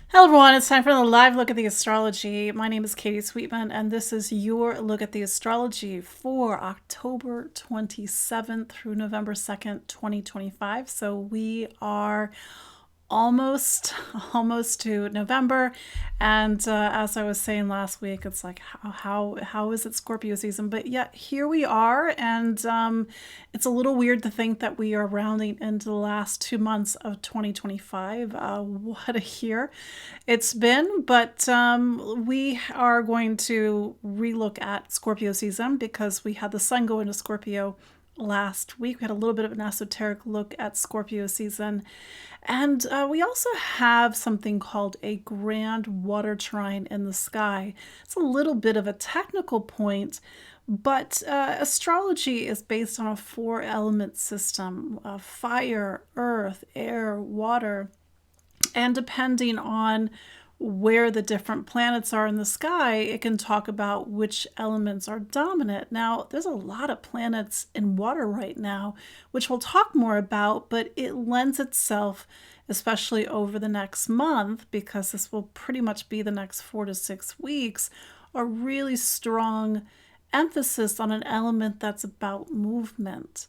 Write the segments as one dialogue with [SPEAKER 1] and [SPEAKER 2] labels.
[SPEAKER 1] Hello everyone, it's time for the live look at the astrology. My name is Katie Sweetman and this is your look at the astrology for October 27th through November 2nd, 2025. So we are almost to November, and as I was saying last week, it's like how is it Scorpio season? But yet here we are, and it's a little weird to think that we are rounding into the last 2 months of 2025. What a year it's been! But we are going to relook at Scorpio season because we had the sun go into Scorpio last week. We had a little bit of an esoteric look at Scorpio season. And we also have something called a Grand Water Trine in the sky. It's a little bit of a technical point, but astrology is based on a four-element system: fire, earth, air, water. And depending on where the different planets are in the sky, it can talk about which elements are dominant. Now, there's a lot of planets in water right now, which we'll talk more about, but it lends itself, especially over the next month, because this will pretty much be the next 4 to 6 weeks, a really strong emphasis on an element that's about movement,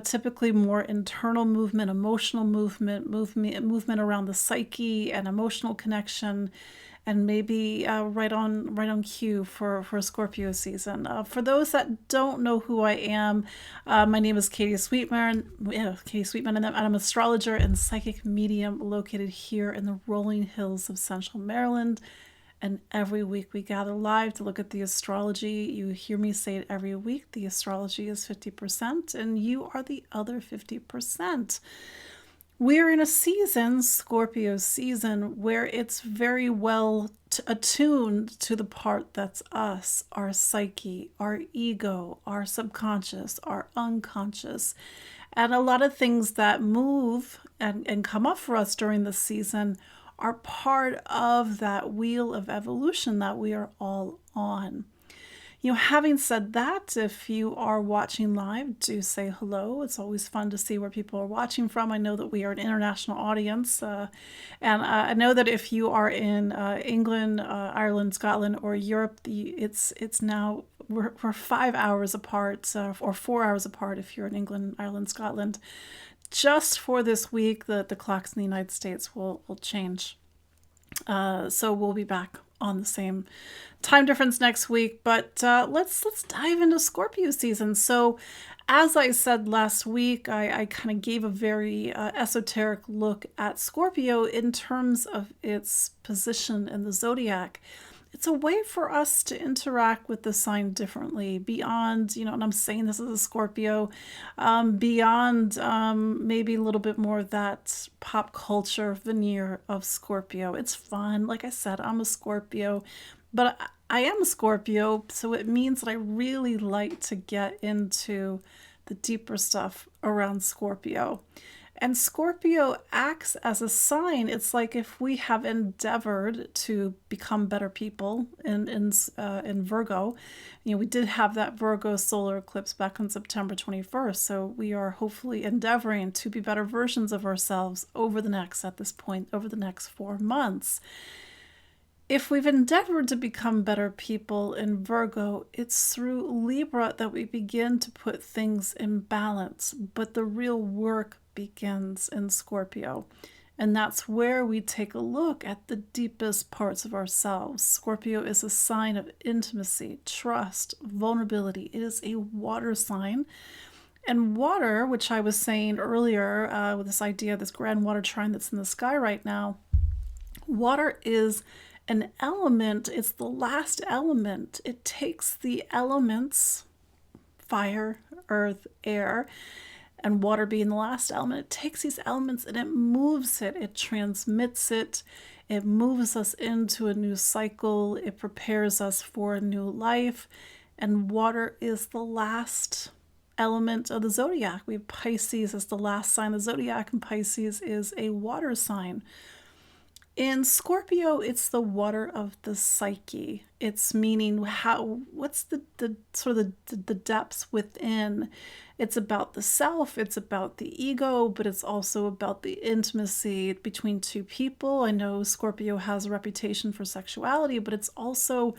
[SPEAKER 1] typically more internal movement, emotional movement around the psyche and emotional connection, and maybe right on cue for Scorpio season. For those that don't know who I am, my name is Katie Sweetman. Katie Sweetman, and I'm an astrologer and psychic medium located here in the rolling hills of Central Maryland. And every week we gather live to look at the astrology. You hear me say it every week. The astrology is 50%, and you are the other 50%. We're in a season, Scorpio season, where it's very well attuned to the part that's us, our psyche, our ego, our subconscious, our unconscious. And a lot of things that move and come up for us during this season are part of that wheel of evolution that we are all on. Having said that, if you are watching live, do say hello. It's always fun to see where people are watching from. I know that we are an international audience, and I know that if you are in England, Ireland, Scotland, or Europe, it's now we're 5 hours apart, or 4 hours apart if you're in England, Ireland, Scotland. Just for this week, the clocks in the United States will change. So we'll be back on the same time difference next week. But let's dive into Scorpio season. So as I said last week, I kind of gave a very esoteric look at Scorpio in terms of its position in the zodiac. It's a way for us to interact with the sign differently beyond, and I'm saying this as a Scorpio, beyond maybe a little bit more of that pop culture veneer of Scorpio. It's fun. Like I said, I'm a Scorpio, but I am a Scorpio, so it means that I really like to get into the deeper stuff around Scorpio. And Scorpio acts as a sign. It's like if we have endeavored to become better people in Virgo. We did have that Virgo solar eclipse back on September 21st. So we are hopefully endeavoring to be better versions of ourselves over the next 4 months. If we've endeavored to become better people in Virgo, it's through Libra that we begin to put things in balance. But the real work begins in Scorpio. And that's where we take a look at the deepest parts of ourselves. Scorpio is a sign of intimacy, trust, vulnerability. It is a water sign. And water, which I was saying earlier with this idea, this Grand Water Trine that's in the sky right now, water is an element. It's the last element. It takes the elements, fire, earth, air, and water being the last element. It takes these elements and it moves it transmits it moves us into a new cycle, it prepares us for a new life. And water is the last element of the zodiac. We have Pisces as the last sign of the zodiac, and Pisces is a water sign. In Scorpio, it's the water of the psyche. It's meaning what's the sort of the depths within. It's about the self, it's about the ego, but it's also about the intimacy between two people. I know Scorpio has a reputation for sexuality, but it's also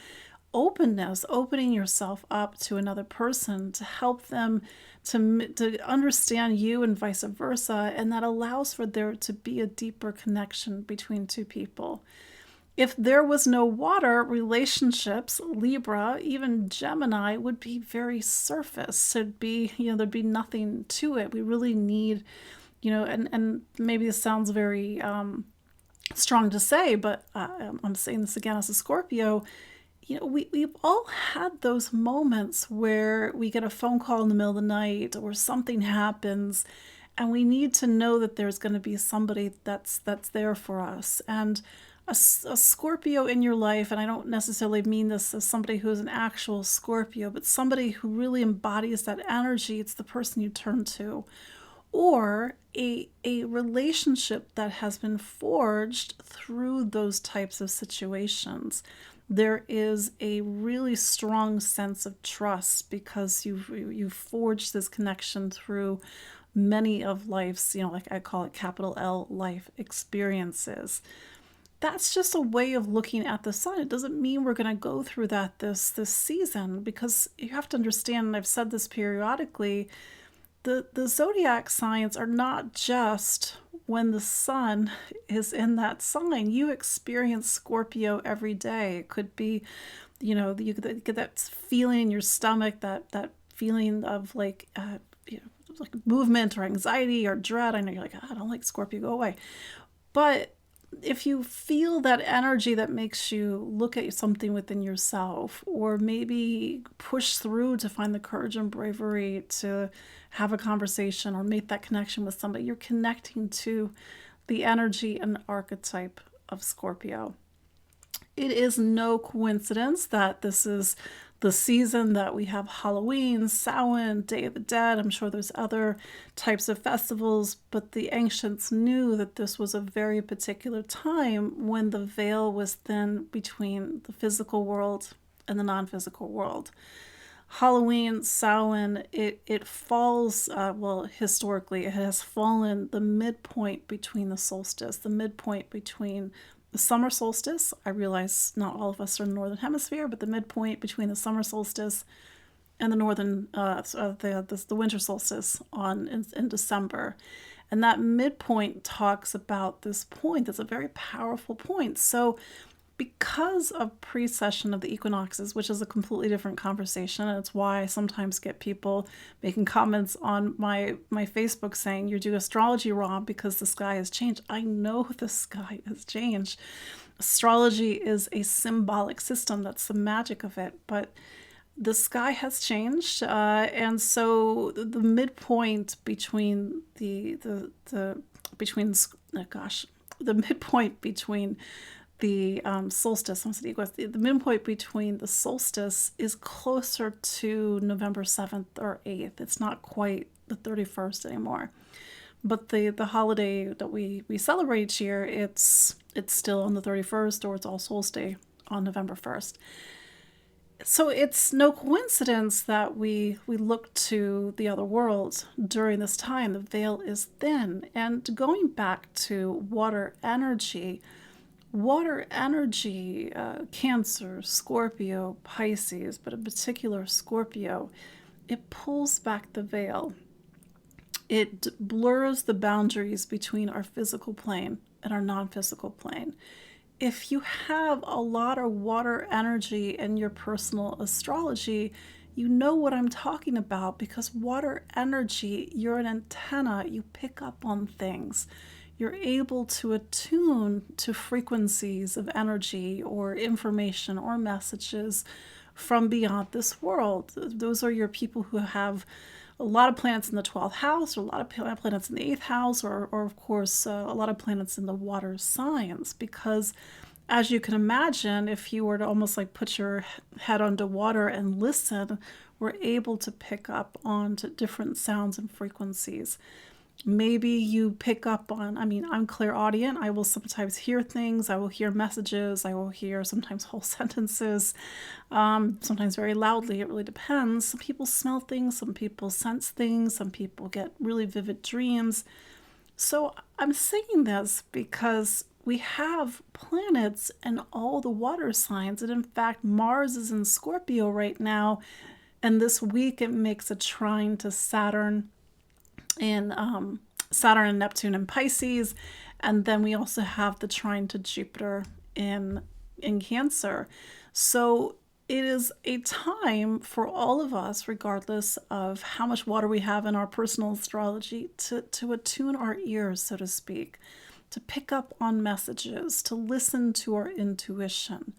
[SPEAKER 1] openness, opening yourself up to another person to help them to understand you and vice versa. And that allows for there to be a deeper connection between two people. If there was no water, relationships, Libra, even Gemini, would be very surface. It'd be, there'd be nothing to it. We really need, and maybe this sounds very strong to say, but I'm saying this again as a Scorpio. We've all had those moments where we get a phone call in the middle of the night or something happens, and we need to know that there's going to be somebody that's there for us. And a Scorpio in your life, and I don't necessarily mean this as somebody who's an actual Scorpio, but somebody who really embodies that energy, it's the person you turn to. Or a relationship that has been forged through those types of situations. There is a really strong sense of trust because you've forged this connection through many of life's, like I call it capital L, life experiences. That's just a way of looking at the sun. It doesn't mean we're going to go through that this season, because you have to understand, and I've said this periodically, the zodiac signs are not just when the sun is in that sign. You experience Scorpio every day. It could be, you get that feeling in your stomach, that feeling of like movement or anxiety or dread. I know you're like, I don't like Scorpio, go away. But if you feel that energy that makes you look at something within yourself, or maybe push through to find the courage and bravery to have a conversation or make that connection with somebody, you're connecting to the energy and archetype of Scorpio. It is no coincidence that this is the season that we have Halloween, Samhain, Day of the Dead. I'm sure there's other types of festivals, but the ancients knew that this was a very particular time when the veil was thin between the physical world and the non-physical world. Halloween, Samhain, it falls, historically, it has fallen the midpoint between the solstice, the midpoint between the summer solstice. I realize not all of us are in the northern hemisphere, but the midpoint between the summer solstice and the northern, the winter solstice in December. And that midpoint talks about this point. That's a very powerful point. So because of precession of the equinoxes, which is a completely different conversation, and it's why I sometimes get people making comments on my Facebook saying, you do astrology wrong because the sky has changed. I know the sky has changed. Astrology is a symbolic system. That's the magic of it. But the sky has changed, and so the midpoint between the midpoint between the solstice, the midpoint between the solstice is closer to November 7th or 8th. It's not quite the 31st anymore. But the holiday that we celebrate each year, it's still on the 31st, or it's All Souls Day on November 1st. So it's no coincidence that we look to the other world during this time. The veil is thin. And going back to water energy, Cancer, Scorpio, Pisces, but in particular Scorpio, it pulls back the veil. It blurs the boundaries between our physical plane and our non-physical plane. If you have a lot of water energy in your personal astrology, you know what I'm talking about, because water energy, you're an antenna, you pick up on things. You're able to attune to frequencies of energy or information or messages from beyond this world. Those are your people who have a lot of planets in the 12th house, or a lot of planets in the 8th house, or of course, a lot of planets in the water signs. Because as you can imagine, if you were to almost like put your head under water and listen, we're able to pick up on to different sounds and frequencies. Maybe you pick up on, I mean, I'm clairaudient. I will sometimes hear things. I will hear messages. I will hear sometimes whole sentences, sometimes very loudly. It really depends. Some people smell things. Some people sense things. Some people get really vivid dreams. So I'm saying this because we have planets in all the water signs. And in fact, Mars is in Scorpio right now. And this week it makes a trine to Saturn in Saturn and Neptune in Pisces, and then we also have the trine to Jupiter in Cancer. So it is a time for all of us, regardless of how much water we have in our personal astrology, to attune our ears, so to speak, to pick up on messages, to listen to our intuition.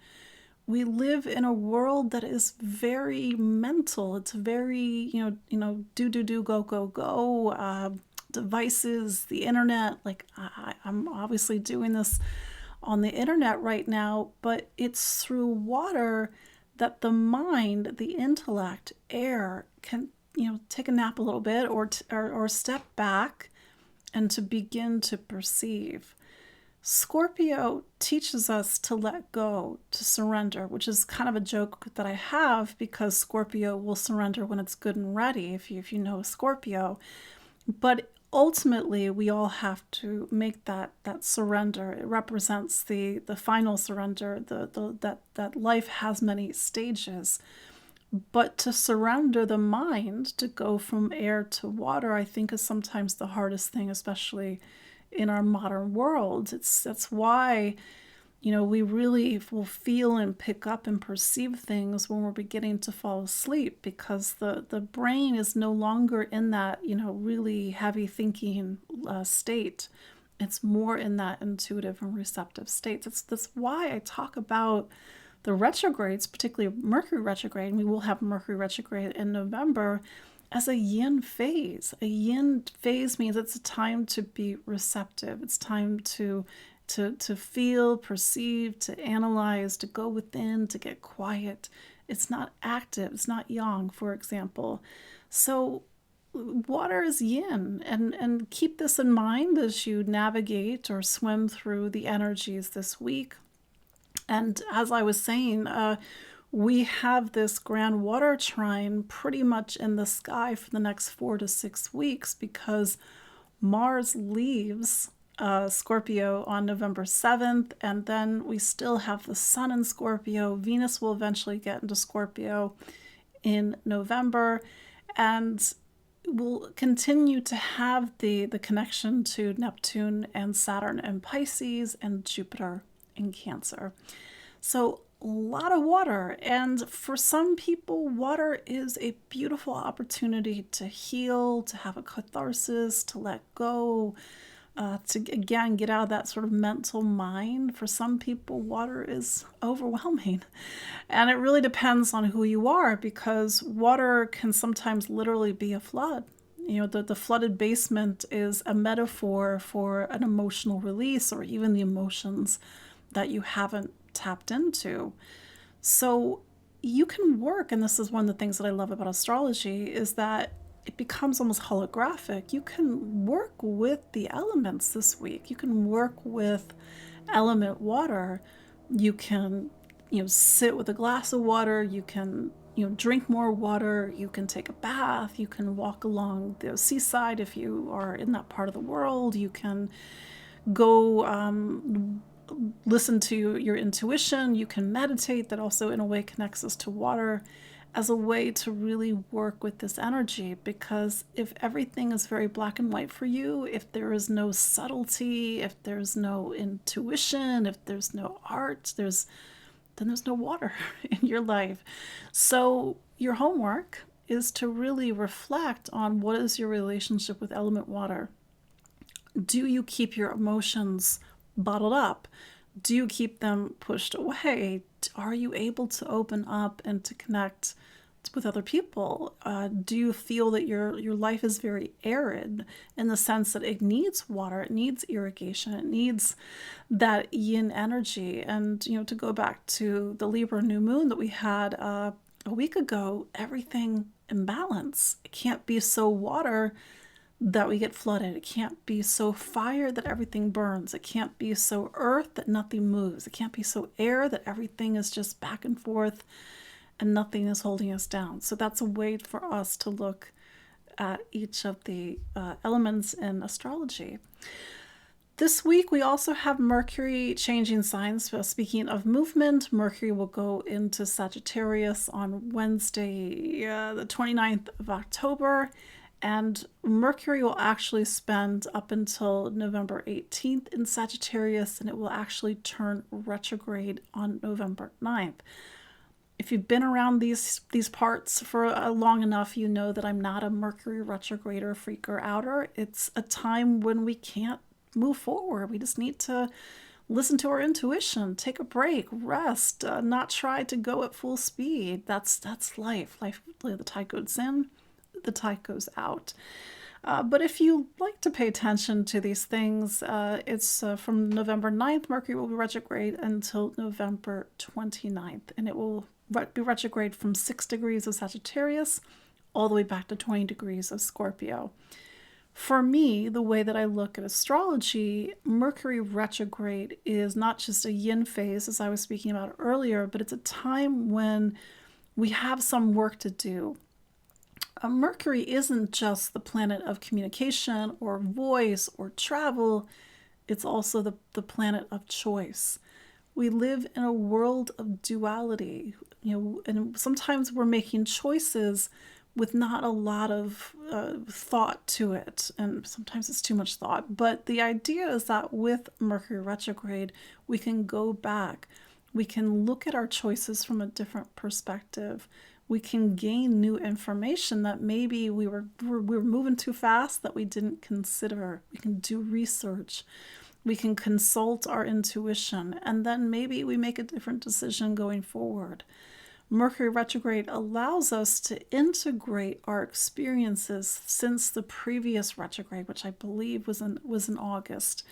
[SPEAKER 1] We live in a world that is very mental. It's very, do, go. Devices, the internet. Like I'm obviously doing this on the internet right now, but it's through water that the mind, the intellect, air can, take a nap a little bit or step back and to begin to perceive. Scorpio teaches us to let go, to surrender, which is kind of a joke that I have because Scorpio will surrender when it's good and ready, if you know Scorpio. But ultimately, we all have to make that surrender. It represents the final surrender, that life has many stages. But to surrender the mind, to go from air to water, I think is sometimes the hardest thing, especially in our modern world. That's why, we really will feel and pick up and perceive things when we're beginning to fall asleep, because the brain is no longer in that, really heavy thinking state. It's more in that intuitive and receptive state. That's why I talk about the retrogrades, particularly Mercury retrograde, and we will have Mercury retrograde in November, as a yin phase. A yin phase means it's a time to be receptive. It's time to feel, perceive, to analyze, to go within, to get quiet. It's not active. It's not yang, for example. So water is yin, and keep this in mind as you navigate or swim through the energies this week. And as I was saying, we have this Grand Water Trine pretty much in the sky for the next 4 to 6 weeks, because Mars leaves Scorpio on November 7th, and then we still have the Sun in Scorpio. Venus will eventually get into Scorpio in November, and we'll continue to have the connection to Neptune and Saturn in Pisces and Jupiter in Cancer. So a lot of water, and for some people, water is a beautiful opportunity to heal, to have a catharsis, to let go, to again get out of that sort of mental mind. For some people, water is overwhelming, and it really depends on who you are, because water can sometimes literally be a flood. The flooded basement is a metaphor for an emotional release, or even the emotions that you haven't tapped into. So you can work, and this is one of the things that I love about astrology, is that it becomes almost holographic. You can work with the elements this week. You can work with element water. You can, sit with a glass of water. You can, drink more water. You can take a bath. You can walk along the seaside if you are in that part of the world. You can go listen to your intuition. You can meditate. That also in a way connects us to water, as a way to really work with this energy. Because if everything is very black and white for you, if there is no subtlety, if there's no intuition, if there's no art, then there's no water in your life. So your homework is to really reflect on what is your relationship with element water. Do you keep your emotions bottled up? Do you keep them pushed away? Are you able to open up and to connect with other people? Do you feel that your life is very arid, in the sense that it needs water, it needs irrigation, it needs that yin energy? And to go back to the Libra new moon that we had a week ago, everything in balance. It can't be so water that we get flooded. It can't be so fire that everything burns. It can't be so earth that nothing moves. It can't be so air that everything is just back and forth and nothing is holding us down. So that's a way for us to look at each of the elements in astrology. This week, we also have Mercury changing signs. So speaking of movement, Mercury will go into Sagittarius on Wednesday, the 29th of October. And Mercury will actually spend up until November 18th in Sagittarius, and it will actually turn retrograde on November 9th. If you've been around these parts for long enough, you know that I'm not a Mercury retrograder, freaker, outer. It's a time when we can't move forward. We just need to listen to our intuition, take a break, rest, not try to go at full speed. That's life. The tide goes in, the tide goes out. But if you like to pay attention to these things, it's from November 9th, Mercury will be retrograde until November 29th, and it will be retrograde from 6 degrees of Sagittarius all the way back to 20 degrees of Scorpio. For me, the way that I look at astrology, Mercury retrograde is not just a yin phase, as I was speaking about earlier, but it's a time when we have some work to do. Mercury isn't just the planet of communication or voice or travel, it's also the planet of choice. We live in a world of duality, and sometimes we're making choices with not a lot of thought to it, and sometimes it's too much thought. But the idea is that with Mercury retrograde, we can go back. We can look at our choices from a different perspective. We can gain new information that maybe we were moving too fast that we didn't consider. We can do research. We can consult our intuition, and then maybe we make a different decision going forward. Mercury retrograde allows us to integrate our experiences since the previous retrograde, which I believe was in August.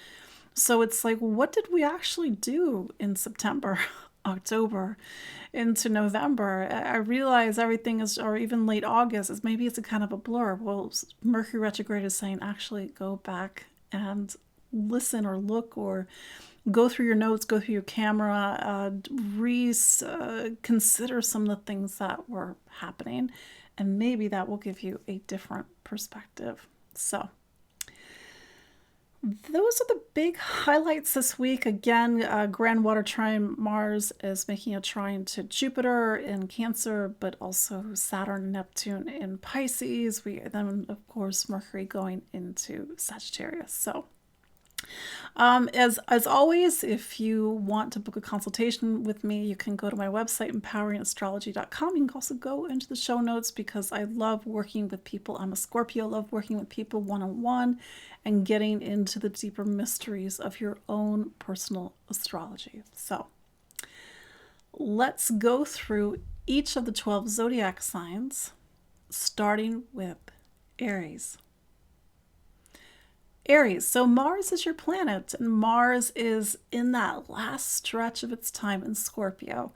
[SPEAKER 1] So it's like, what did we actually do in September, October, into November? I realize everything is, or even late August, is maybe it's a kind of a blur. Well, Mercury retrograde is saying actually go back and listen or look or go through your notes, go through your camera, consider some of the things that were happening, and maybe that will give you a different perspective. So those are the big highlights this week. Again, Grand Water Trine, Mars is making a trine to Jupiter in Cancer, but also Saturn and Neptune in Pisces. Then, of course, Mercury going into Sagittarius. So as always, if you want to book a consultation with me, you can go to my website, empoweringastrology.com. You can also go into the show notes because I love working with people. I'm a Scorpio, love working with people one-on-one and getting into the deeper mysteries of your own personal astrology. So let's go through each of the 12 zodiac signs, starting with Aries. Aries, so Mars is your planet, and Mars is in that last stretch of its time in Scorpio.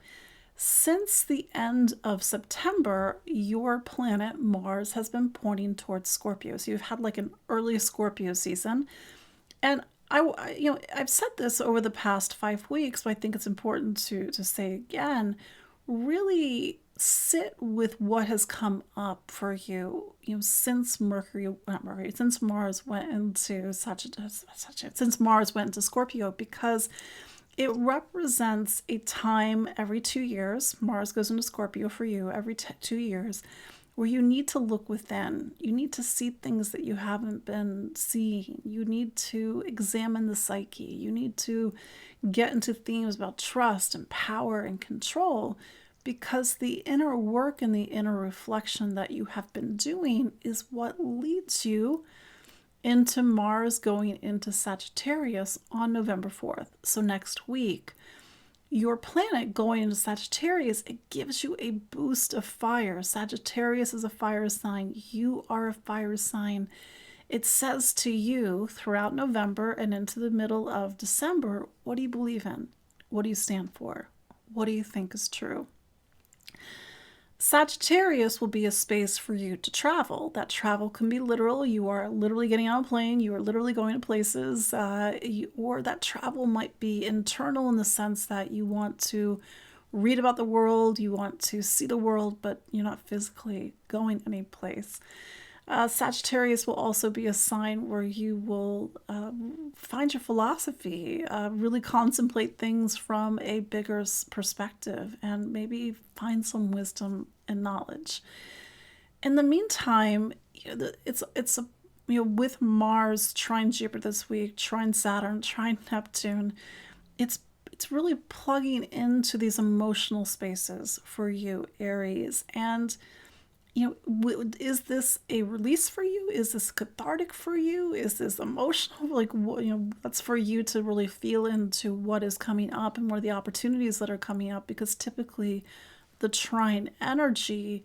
[SPEAKER 1] Since the end of September, your planet Mars has been pointing towards Scorpio. So you've had like an early Scorpio season. And I've said this over the past 5 weeks, but I think it's important to say again, really sit with what has come up for you, since since Mars went into since Mars went into Scorpio, because it represents a time every 2 years. Mars goes into Scorpio for you every 2 years, where you need to look within. You need to see things that you haven't been seeing. You need to examine the psyche. You need to get into themes about trust and power and control, because the inner work and the inner reflection that you have been doing is what leads you into Mars going into Sagittarius on November 4th. So next week, your planet going into Sagittarius, it gives you a boost of fire. Sagittarius is a fire sign. You are a fire sign. It says to you throughout November and into the middle of December, what do you believe in? What do you stand for? What do you think is true? Sagittarius will be a space for you to travel. That travel can be literal. You are literally getting on a plane. You are literally going to places. Or that travel might be internal in the sense that you want to read about the world, you want to see the world, but you're not physically going any place. Sagittarius will also be a sign where you will find your philosophy, really contemplate things from a bigger perspective, and maybe find some wisdom and knowledge. In the meantime, it's a with Mars trine Jupiter this week, trine Saturn, trine Neptune, it's really plugging into these emotional spaces for you, Aries, and is this a release for you? Is this cathartic for you? Is this emotional? Like, that's for you to really feel into what is coming up and what are the opportunities that are coming up, because typically the trine energy,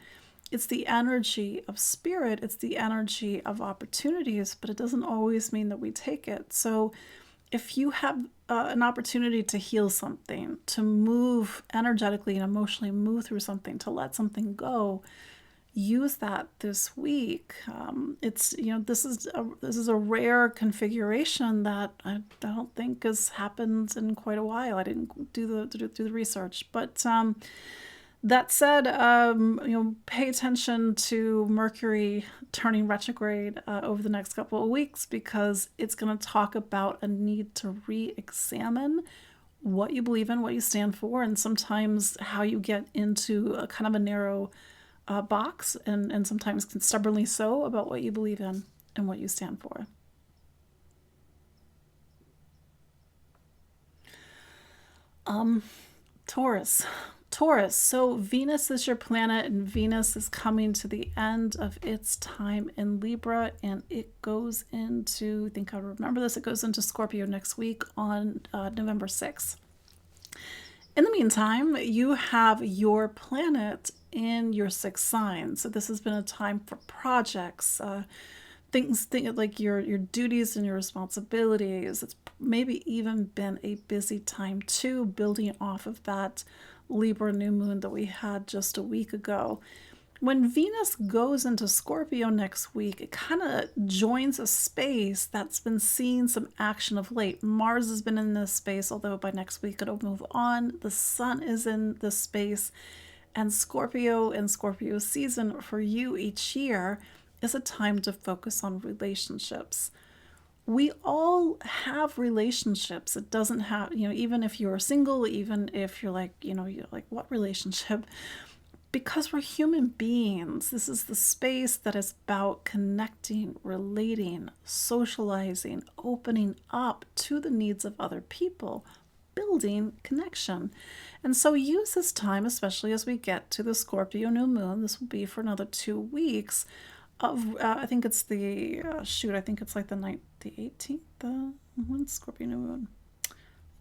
[SPEAKER 1] it's the energy of spirit, it's the energy of opportunities, but it doesn't always mean that we take it. So if you have an opportunity to heal something, to move energetically and emotionally, move through something, to let something go, use that this week. This is a rare configuration that I don't think has happened in quite a while. I didn't do the research, but that said, pay attention to Mercury turning retrograde over the next couple of weeks, because it's going to talk about a need to re-examine what you believe in, what you stand for, and sometimes how you get into a kind of a narrow box, and sometimes stubbornly so, about what you believe in and what you stand for. Taurus. So Venus is your planet, and Venus is coming to the end of its time in Libra, and it goes into, I think I remember this, it goes into Scorpio next week on November 6th. In the meantime, you have your planet in your sixth sign. So this has been a time for projects, things like your duties and your responsibilities. It's maybe even been a busy time too, building off of that Libra new moon that we had just a week ago. When Venus goes into Scorpio next week, it kind of joins a space that's been seeing some action of late. Mars has been in this space, although by next week it'll move on. The Sun is in this space, and Scorpio and Scorpio season for you each year is a time to focus on relationships. We all have relationships. It doesn't have, even if you're single, even if you're like, you're like, what relationship? Because we're human beings. This is the space that is about connecting, relating, socializing, opening up to the needs of other people, building connection. And so use this time, especially as we get to the Scorpio new moon. This will be for another 2 weeks of, I think it's the, I think it's like the 18th, when's Scorpio new moon?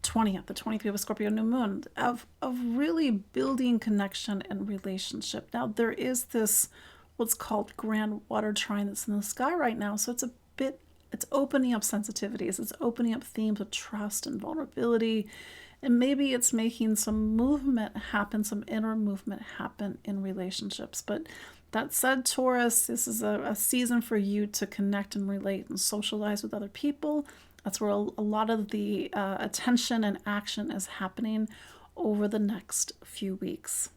[SPEAKER 1] The 20th of Scorpio new moon, of really building connection and relationship. Now there is this, what's called Grand Water Trine that's in the sky right now. So it's opening up sensitivities. It's opening up themes of trust and vulnerability. And maybe it's making some movement happen, some inner movement happen in relationships. But that said, Taurus, this is a season for you to connect and relate and socialize with other people. That's where a lot of the attention and action is happening over the next few weeks.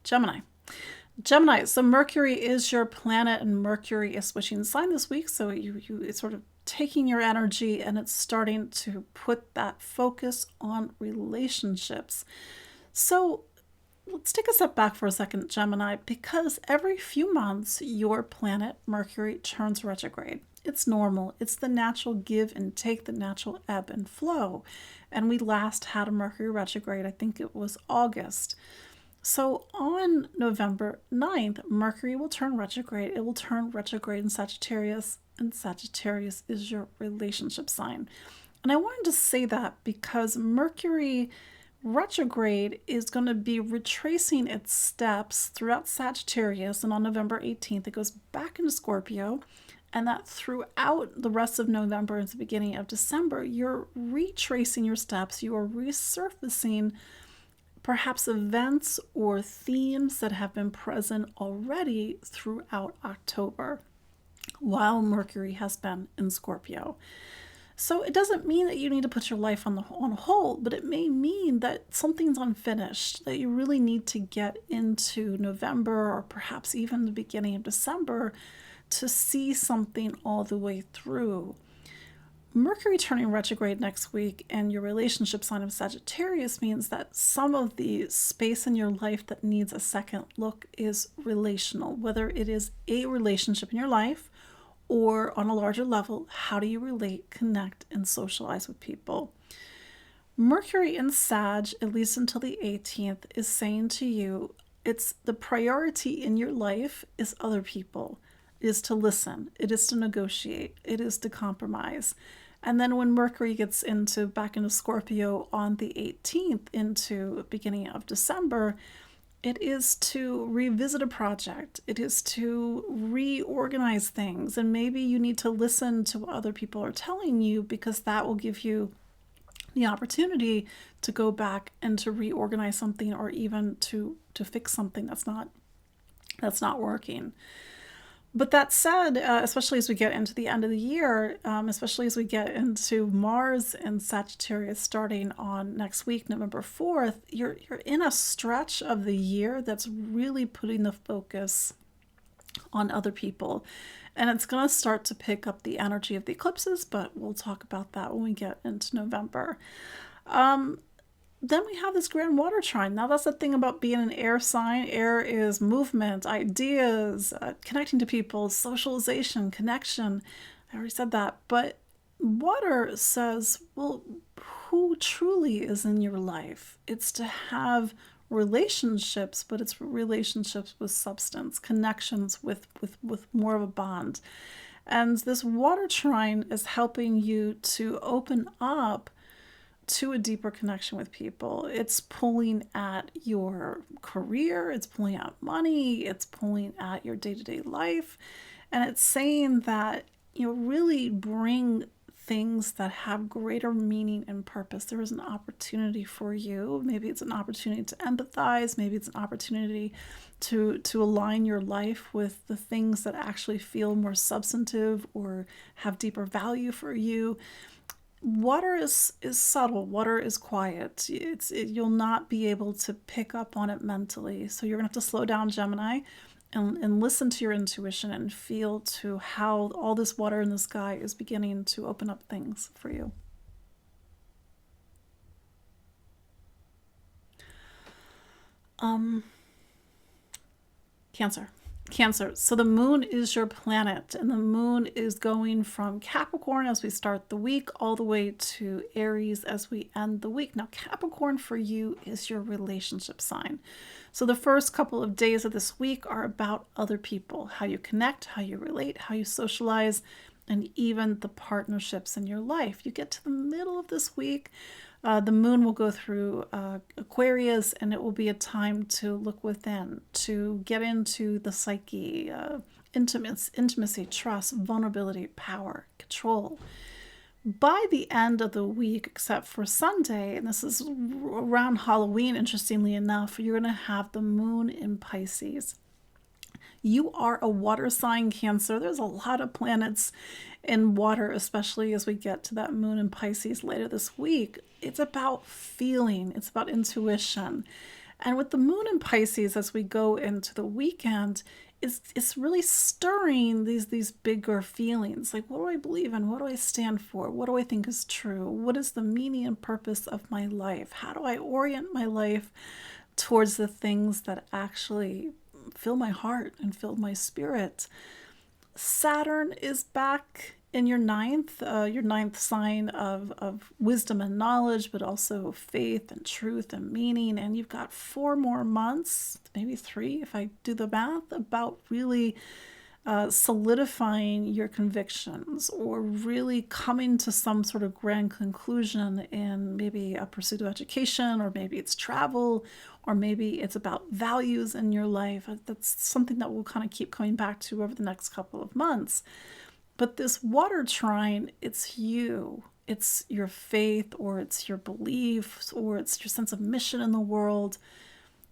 [SPEAKER 1] Gemini, so Mercury is your planet, and Mercury is switching sign this week, so it's sort of taking your energy and it's starting to put that focus on relationships. So let's take a step back for a second, Gemini, because every few months your planet Mercury turns retrograde. It's normal. It's the natural give and take, the natural ebb and flow. And we last had a Mercury retrograde, I think it was August. So on November 9th, Mercury will turn retrograde. It will turn retrograde in Sagittarius, and Sagittarius is your relationship sign. And I wanted to say that because Mercury retrograde is going to be retracing its steps throughout Sagittarius, and on November 18th, it goes back into Scorpio, and that throughout the rest of November and the beginning of December, you're retracing your steps, you are resurfacing perhaps events or themes that have been present already throughout October while Mercury has been in Scorpio. So it doesn't mean that you need to put your life on hold, but it may mean that something's unfinished, that you really need to get into November or perhaps even the beginning of December to see something all the way through. Mercury turning retrograde next week and your relationship sign of Sagittarius means that some of the space in your life that needs a second look is relational, whether it is a relationship in your life or on a larger level, how do you relate, connect, and socialize with people? Mercury in Sag, at least until the 18th, is saying to you, it's the priority in your life is other people. It is to listen. It is to negotiate. It is to compromise. And then when Mercury gets back into Scorpio on the 18th into beginning of December, it is to revisit a project. It is to reorganize things. And maybe you need to listen to what other people are telling you, because that will give you the opportunity to go back and to reorganize something, or even to fix something that's not working. But that said, especially as we get into the end of the year, especially as we get into Mars and Sagittarius starting on next week, November 4th, you're in a stretch of the year that's really putting the focus on other people. And it's going to start to pick up the energy of the eclipses, but we'll talk about that when we get into November. Then we have this Grand Water Trine. Now, that's the thing about being an air sign. Air is movement, ideas, connecting to people, socialization, connection. I already said that. But water says, well, who truly is in your life? It's to have relationships, but it's relationships with substance, connections with more of a bond. And this water trine is helping you to open up to a deeper connection with people. It's pulling at your career, it's pulling at money, it's pulling at your day-to-day life, and it's saying that really bring things that have greater meaning and purpose. There is an opportunity for you. Maybe it's an opportunity to empathize, maybe it's an opportunity to align your life with the things that actually feel more substantive or have deeper value for you. Water is subtle. Water is quiet. You'll not be able to pick up on it mentally. So you're going to have to slow down, Gemini, and listen to your intuition and feel to how all this water in the sky is beginning to open up things for you. Cancer. So the moon is your planet, and the moon is going from Capricorn as we start the week all the way to Aries as we end the week. Now, Capricorn for you is your relationship sign. So the first couple of days of this week are about other people, how you connect, how you relate, how you socialize, and even the partnerships in your life. You get to the middle of this week, the moon will go through Aquarius, and it will be a time to look within, to get into the psyche, intimacy, trust, vulnerability, power, control. By the end of the week, except for Sunday, and this is around Halloween, interestingly enough, you're going to have the moon in Pisces. You are a water sign, Cancer. There's a lot of planets in water, especially as we get to that moon in Pisces later this week. It's about feeling. It's about intuition. And with the moon in Pisces, as we go into the weekend, it's really stirring these bigger feelings. Like, what do I believe in? What do I stand for? What do I think is true? What is the meaning and purpose of my life? How do I orient my life towards the things that actually fill my heart and fill my spirit? Saturn is back in your ninth sign of wisdom and knowledge, but also faith and truth and meaning. And you've got 4 more months, maybe 3 if I do the math, about really solidifying your convictions, or really coming to some sort of grand conclusion in maybe a pursuit of education, or maybe it's travel, or maybe it's about values in your life. That's something that we'll kind of keep coming back to over the next couple of months. But this water trine, it's you. It's your faith, or it's your beliefs, or it's your sense of mission in the world,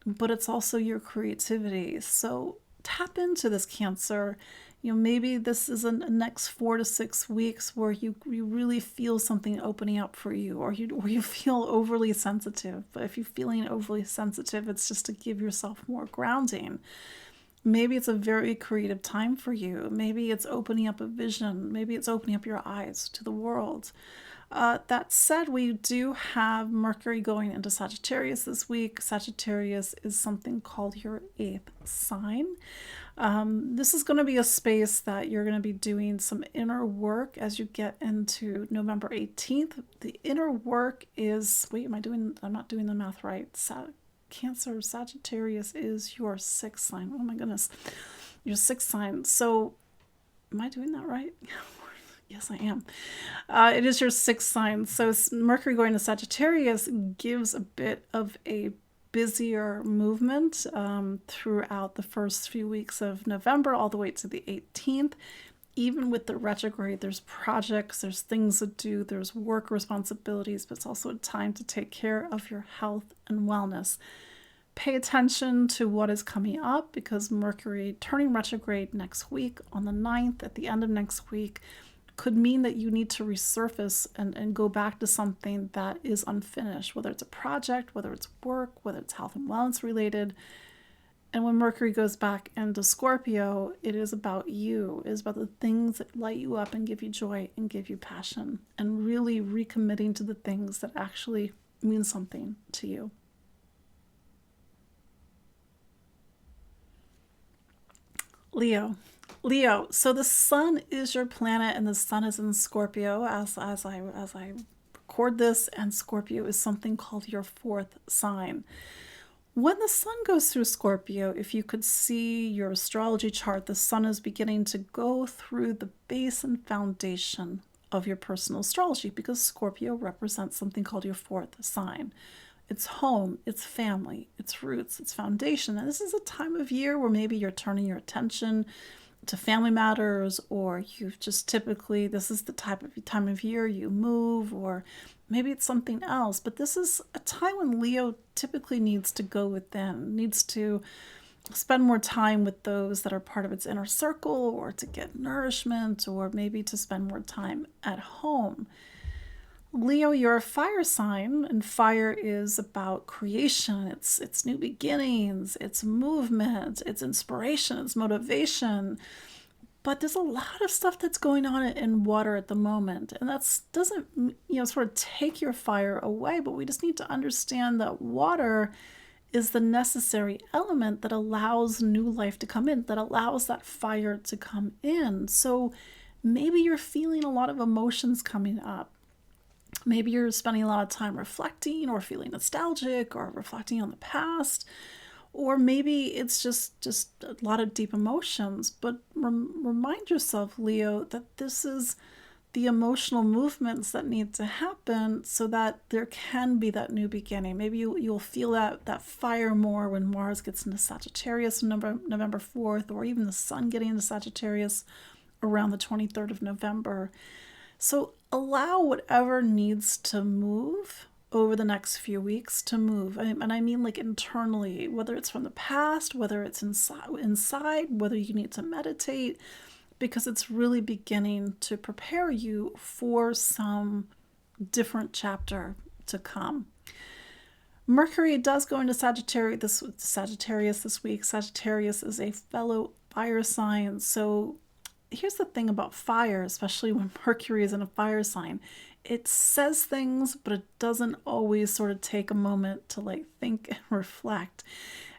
[SPEAKER 1] but it's also your creativity. So tap into this, Cancer. Maybe this is a next 4 to 6 weeks where you really feel something opening up for you, or you feel overly sensitive. But if you're feeling overly sensitive, it's just to give yourself more grounding. Maybe it's a very creative time for you. Maybe it's opening up a vision. Maybe it's opening up your eyes to the world. That said, we do have Mercury going into Sagittarius this week. Sagittarius is something called your 8th sign. This is going to be a space that you're going to be doing some inner work as you get into November 18th. The inner work is, I'm not doing the math right. Cancer, Sagittarius is your 6th sign. Oh my goodness. Your 6th sign. So, am I doing that right? Yes, I am. It is your 6th sign. So Mercury going to Sagittarius gives a bit of a busier movement throughout the first few weeks of November, all the way to the 18th. Even with the retrograde, there's projects, there's things to do, there's work responsibilities, but it's also a time to take care of your health and wellness. Pay attention to what is coming up, because Mercury turning retrograde next week on the 9th, at the end of next week, could mean that you need to resurface and go back to something that is unfinished, whether it's a project, whether it's work, whether it's health and wellness related. And when Mercury goes back into Scorpio, it is about you. It is about the things that light you up and give you joy and give you passion, and really recommitting to the things that actually mean something to you. Leo, so the sun is your planet, and the sun is in Scorpio as I record this, and Scorpio is something called your 4th sign. When the sun goes through Scorpio, if you could see your astrology chart, the sun is beginning to go through the base and foundation of your personal astrology, because Scorpio represents something called your 4th sign. It's home, it's family, it's roots, it's foundation. And this is a time of year where maybe you're turning your attention to family matters, or you've just typically, this is the time of year you move, or maybe it's something else. But this is a time when Leo typically needs to go within, needs to spend more time with those that are part of its inner circle, or to get nourishment, or maybe to spend more time at home. Leo, you're a fire sign, and fire is about creation. It's new beginnings, it's movement, it's inspiration, it's motivation. But there's a lot of stuff that's going on in water at the moment, and that doesn't, sort of take your fire away. But we just need to understand that water is the necessary element that allows new life to come in, that allows that fire to come in. So maybe you're feeling a lot of emotions coming up. Maybe you're spending a lot of time reflecting, or feeling nostalgic, or reflecting on the past, or maybe it's just a lot of deep emotions. But remind yourself, Leo, that this is the emotional movements that need to happen so that there can be that new beginning. Maybe you'll feel that fire more when Mars gets into Sagittarius November 4th, or even the sun getting into Sagittarius around the 23rd of November. So allow whatever needs to move over the next few weeks to move. And I mean like internally, whether it's from the past, whether it's inside, whether you need to meditate, because it's really beginning to prepare you for some different chapter to come. Mercury does go into Sagittarius this week. Sagittarius is a fellow fire sign, so here's the thing about fire, especially when Mercury is in a fire sign. It says things, but it doesn't always sort of take a moment to think and reflect.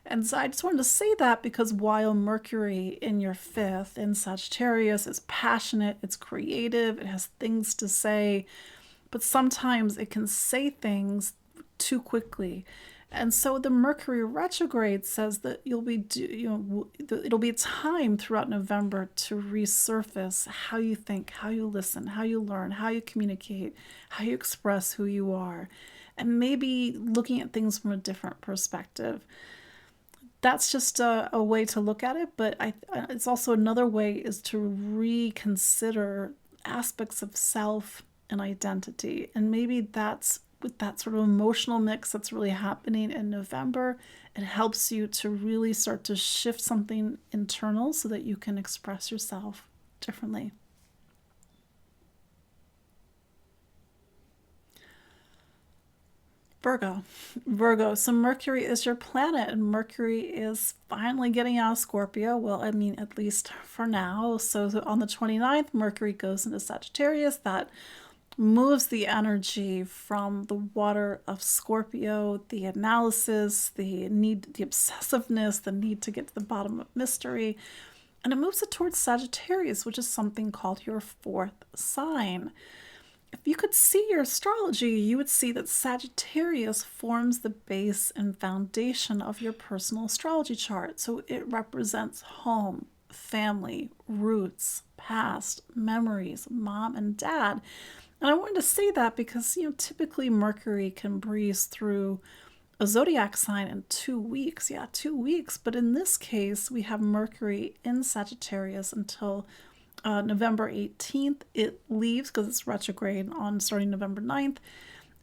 [SPEAKER 1] And so I just wanted to say that, because while Mercury in your 5th in Sagittarius is passionate, it's creative, it has things to say, but sometimes it can say things too quickly. And so the Mercury retrograde says that it'll be a time throughout November to resurface how you think, how you listen, how you learn, how you communicate, how you express who you are, and maybe looking at things from a different perspective. that's just a way to look at it. But it's also another way is to reconsider aspects of self and identity. And maybe that's with that sort of emotional mix that's really happening in November. It helps you to really start to shift something internal so that you can express yourself differently. Virgo. Virgo. So Mercury is your planet, and Mercury is finally getting out of Scorpio. Well, I mean, at least for now. So on the 29th, Mercury goes into Sagittarius. That moves the energy from the water of Scorpio, the analysis, the need, the obsessiveness, the need to get to the bottom of mystery. And it moves it towards Sagittarius, which is something called your fourth sign. If you could see your astrology, you would see that Sagittarius forms the base and foundation of your personal astrology chart. So it represents home, family, roots, past, memories, mom and dad. And I wanted to say that because, typically Mercury can breeze through a zodiac sign in 2 weeks. Yeah, 2 weeks. But in this case, we have Mercury in Sagittarius until November 18th. It leaves because it's retrograde on starting November 9th.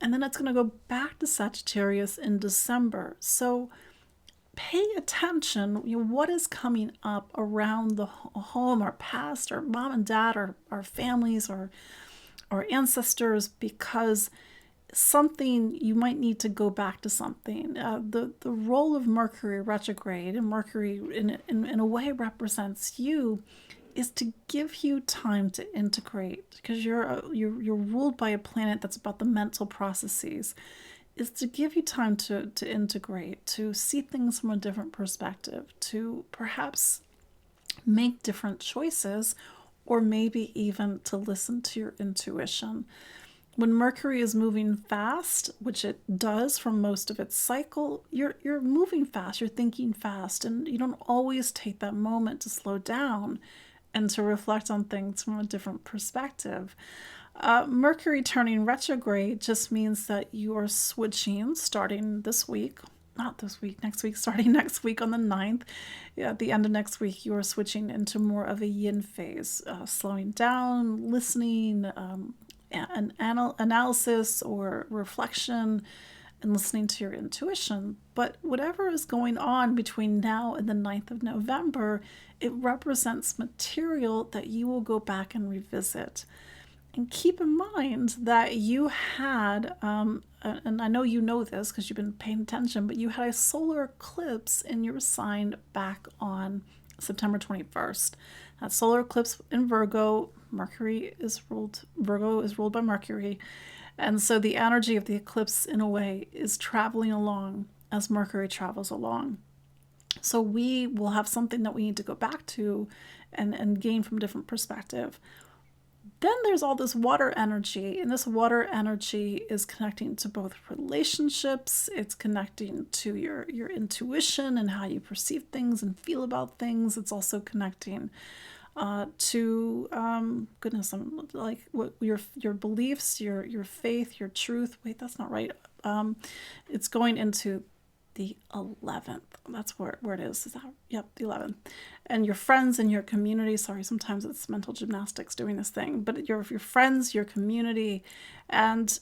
[SPEAKER 1] And then it's going to go back to Sagittarius in December. So pay attention, what is coming up around the home, our past, our mom and dad, our families, or our ancestors, because something, you might need to go back to something. The role of Mercury retrograde, and Mercury in a way represents you, is to give you time to integrate, because you're ruled by a planet that's about the mental processes. Is to give you time to integrate, to see things from a different perspective, to perhaps make different choices, or maybe even to listen to your intuition. When Mercury is moving fast, which it does for most of its cycle, you're moving fast, you're thinking fast, and you don't always take that moment to slow down and to reflect on things from a different perspective. Mercury turning retrograde just means that you are switching starting this week, not this week, next week, starting next week on the 9th. At the end of next week, you are switching into more of a yin phase, slowing down, listening, an analysis or reflection, and listening to your intuition. But whatever is going on between now and the 9th of November, it represents material that you will go back and revisit. And keep in mind that you had, and I know you know this because you've been paying attention, but you had a solar eclipse in your sign back on September 21st. That solar eclipse in Virgo, Virgo is ruled by Mercury. And so the energy of the eclipse, in a way, is traveling along as Mercury travels along. So we will have something that we need to go back to and gain from a different perspective. Then there's all this water energy, and this water energy is connecting to both relationships. It's connecting to your intuition and how you perceive things and feel about things. It's also connecting to goodness, I'm like what your beliefs, your faith, your truth. Wait, that's not right. It's going into the 11th. That's where it is. Is that? Yep, the 11th. And your friends and your community. Sorry, sometimes it's mental gymnastics doing this thing. But your friends, your community, and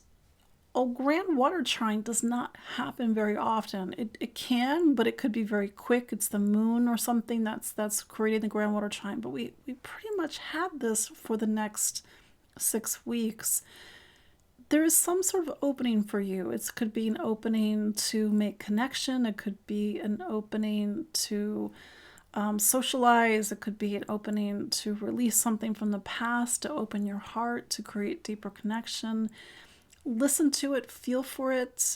[SPEAKER 1] a Grand Water Trine does not happen very often. It can, but it could be very quick. It's the moon or something that's creating the Grand Water Trine. But we pretty much had this for the next 6 weeks. There is some sort of opening for you. It could be an opening to make connection. It could be an opening to socialize. It could be an opening to release something from the past, to open your heart, to create deeper connection. Listen to it, feel for it.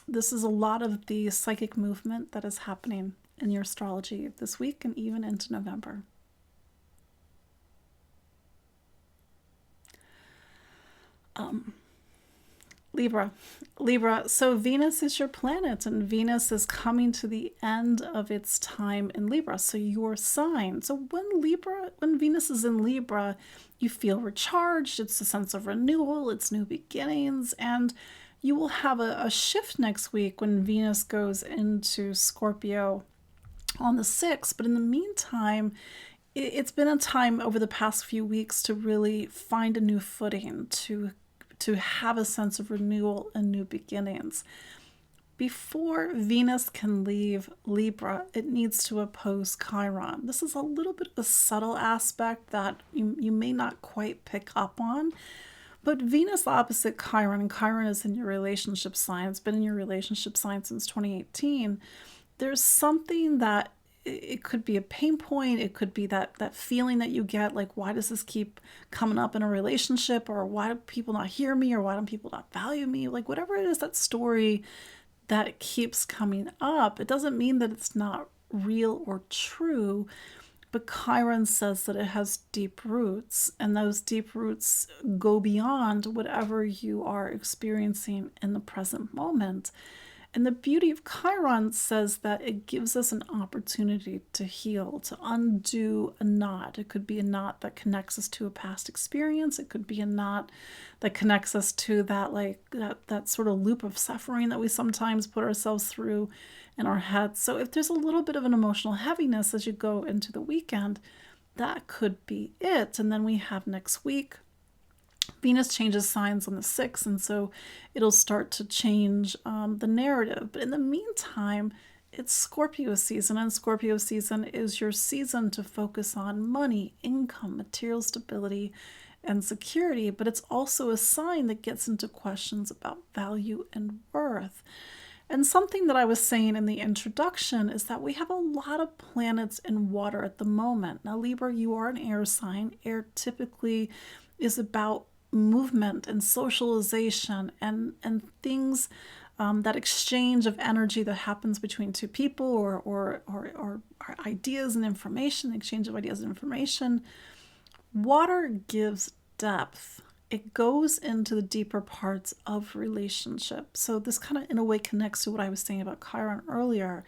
[SPEAKER 1] This is a lot of the psychic movement that is happening in your astrology this week and even into November. Libra. So Venus is your planet, and Venus is coming to the end of its time in Libra. So your sign. So when Venus is in Libra, you feel recharged. It's a sense of renewal. It's new beginnings, and you will have a shift next week when Venus goes into Scorpio on the 6th. But in the meantime, it's been a time over the past few weeks to really find a new footing, to have a sense of renewal and new beginnings. Before Venus can leave Libra, it needs to oppose Chiron. This is a little bit of a subtle aspect that you may not quite pick up on. But Venus opposite Chiron, and Chiron is in your relationship sign, it's been in your relationship sign since 2018. There's something that it could be a pain point. It could be that feeling that you get, like, why does this keep coming up in a relationship? Or why do people not hear me? Or why don't people not value me? Like, whatever it is, that story that keeps coming up, it doesn't mean that it's not real or true, but Chiron says that it has deep roots, and those deep roots go beyond whatever you are experiencing in the present moment. And the beauty of Chiron says that it gives us an opportunity to heal, to undo a knot. It could be a knot that connects us to a past experience. It could be a knot that connects us to that sort of loop of suffering that we sometimes put ourselves through in our heads. So if there's a little bit of an emotional heaviness as you go into the weekend, that could be it. And then we have next week, Venus changes signs on the 6th, and so it'll start to change the narrative. But in the meantime, it's Scorpio season, and Scorpio season is your season to focus on money, income, material stability, and security. But it's also a sign that gets into questions about value and worth. And something that I was saying in the introduction is that we have a lot of planets in water at the moment. Now, Libra, you are an air sign. Air typically is about movement and socialization and things, that exchange of energy that happens between two people, or ideas and information, exchange of ideas and information. Water gives depth. It goes into the deeper parts of relationships. So this kind of in a way connects to what I was saying about Chiron earlier.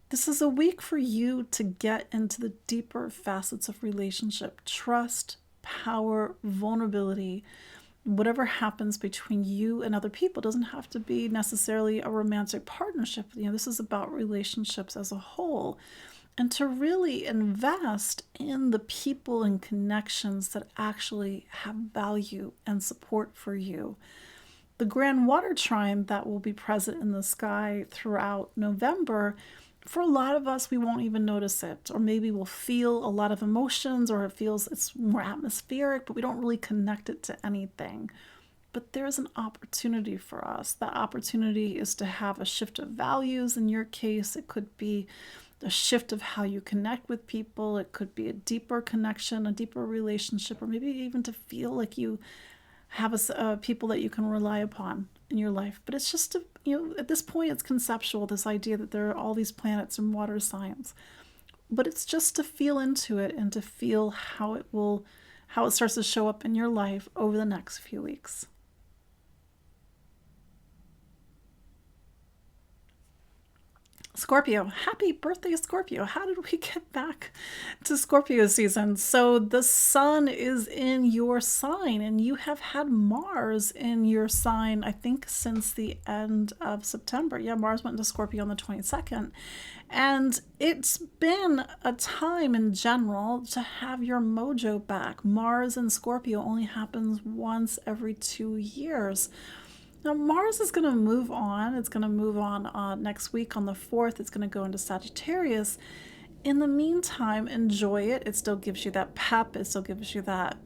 [SPEAKER 1] This is a week for you to get into the deeper facets of relationship, trust, power, vulnerability. Whatever happens between you and other people doesn't have to be necessarily a romantic partnership. This is about relationships as a whole. And to really invest in the people and connections that actually have value and support for you. The Grand Water Trine that will be present in the sky throughout November, for a lot of us, we won't even notice it, or maybe we'll feel a lot of emotions, or it's more atmospheric, but we don't really connect it to anything. But there's an opportunity for us. That opportunity is to have a shift of values. In your case, it could be a shift of how you connect with people. It could be a deeper connection, a deeper relationship, or maybe even to feel like you have people that you can rely upon in your life. But it's just, at this point, it's conceptual, this idea that there are all these planets and water signs. But it's just to feel into it and to feel how it starts to show up in your life over the next few weeks. Scorpio, happy birthday, Scorpio. How did we get back to Scorpio season? So the sun is in your sign, and you have had Mars in your sign, I think, since the end of September. Yeah, Mars went into Scorpio on the 22nd. And it's been a time in general to have your mojo back. Mars in Scorpio only happens once every 2 years. Now, Mars is going to move on. It's going to move on next week on the 4th. It's going to go into Sagittarius. In the meantime, enjoy it. It still gives you that pep. It still gives you that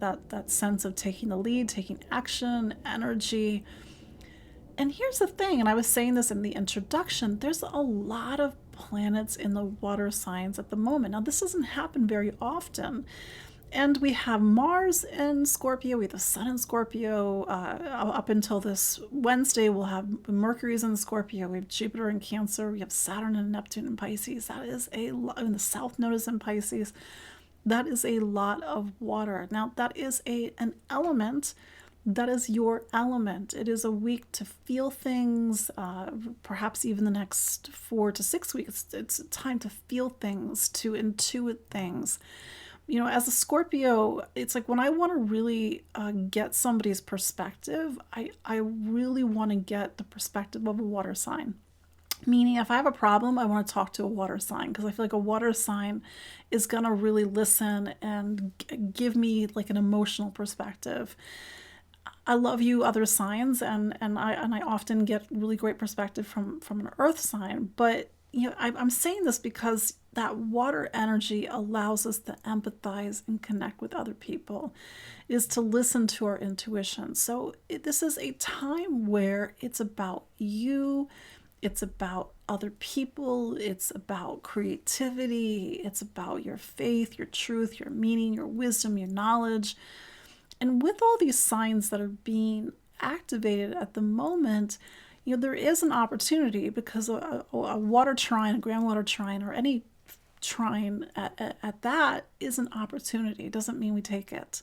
[SPEAKER 1] sense of taking the lead, taking action, energy. And here's the thing, and I was saying this in the introduction, there's a lot of planets in the water signs at the moment. Now, this doesn't happen very often. And we have Mars in Scorpio, we have the Sun in Scorpio. Up until this Wednesday, we'll have Mercury's in Scorpio, we have Jupiter in Cancer, we have Saturn and Neptune in Pisces. That is a lot, and the South Node is in Pisces. That is a lot of water. Now, that is an element. That is your element. It is a week to feel things, perhaps even the next 4 to 6 weeks. It's time to feel things, to intuit things. As a Scorpio, it's like when I want to really get somebody's perspective, I really want to get the perspective of a water sign. Meaning, if I have a problem, I want to talk to a water sign, because I feel like a water sign is going to really listen and give me like an emotional perspective. I love you, other signs, and I often get really great perspective from an earth sign. But I'm saying this because that water energy allows us to empathize and connect with other people, is to listen to our intuition. So this is a time where it's about you, it's about other people, it's about creativity, it's about your faith, your truth, your meaning, your wisdom, your knowledge. And with all these signs that are being activated at the moment, there is an opportunity, because a water trine, a Grand Water Trine, or any trine at that is an opportunity. It doesn't mean we take it.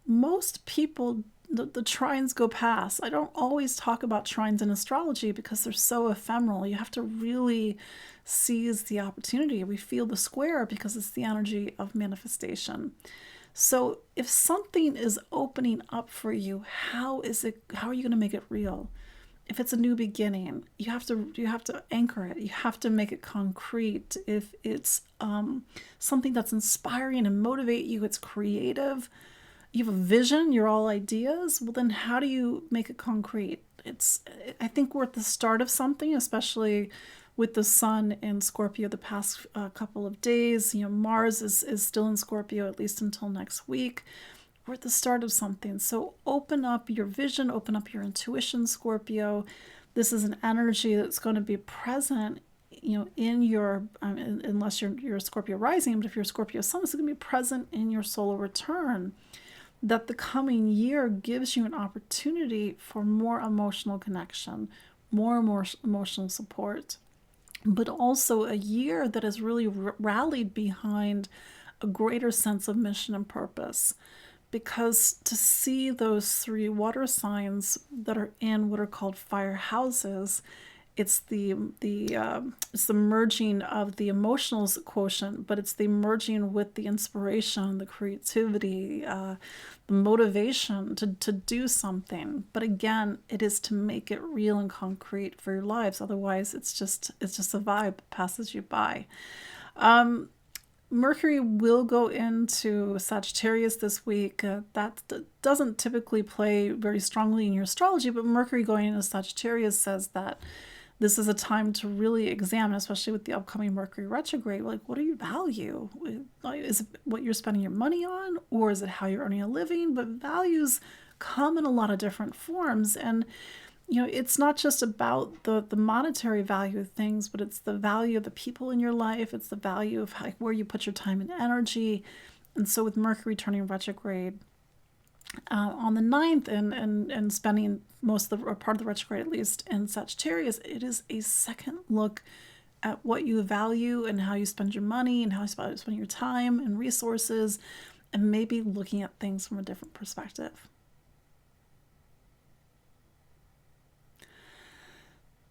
[SPEAKER 1] Most people, the trines go past. I don't always talk about trines in astrology because they're so ephemeral. You have to really seize the opportunity. We feel the square because it's the energy of manifestation. So if something is opening up for you, how are you going to make it real? If it's a new beginning, you have to anchor it. You have to make it concrete. If it's something that's inspiring and motivate you, it's creative, you have a vision, you're all ideas, well, then how do you make it concrete? I think we're at the start of something, especially with the sun in Scorpio the past couple of days. Mars is still in Scorpio, at least until next week. We're at the start of something. So open up your vision, open up your intuition, Scorpio. This is an energy that's going to be present, in your, unless you're a Scorpio rising, but if you're a Scorpio sun, it's going to be present in your solar return. That the coming year gives you an opportunity for more emotional connection, more emotional support, but also a year that has really rallied behind a greater sense of mission and purpose. Because to see those three water signs that are in what are called fire houses, it's the merging of the emotional quotient, but it's the merging with the inspiration, the creativity, the motivation to do something. But again, it is to make it real and concrete for your lives. Otherwise, it's just a vibe that passes you by. Mercury will go into Sagittarius this week. That doesn't typically play very strongly in your astrology, but Mercury going into Sagittarius says that this is a time to really examine, especially with the upcoming Mercury retrograde, like, what do you value? Is it what you're spending your money on, or is it how you're earning a living? But values come in a lot of different forms. And, it's not just about the monetary value of things, but it's the value of the people in your life. It's the value of where you put your time and energy. And so with Mercury turning retrograde on the 9th and spending most of the, or part of the retrograde at least, in Sagittarius, it is a second look at what you value and how you spend your money and how you spend your time and resources, and maybe looking at things from a different perspective.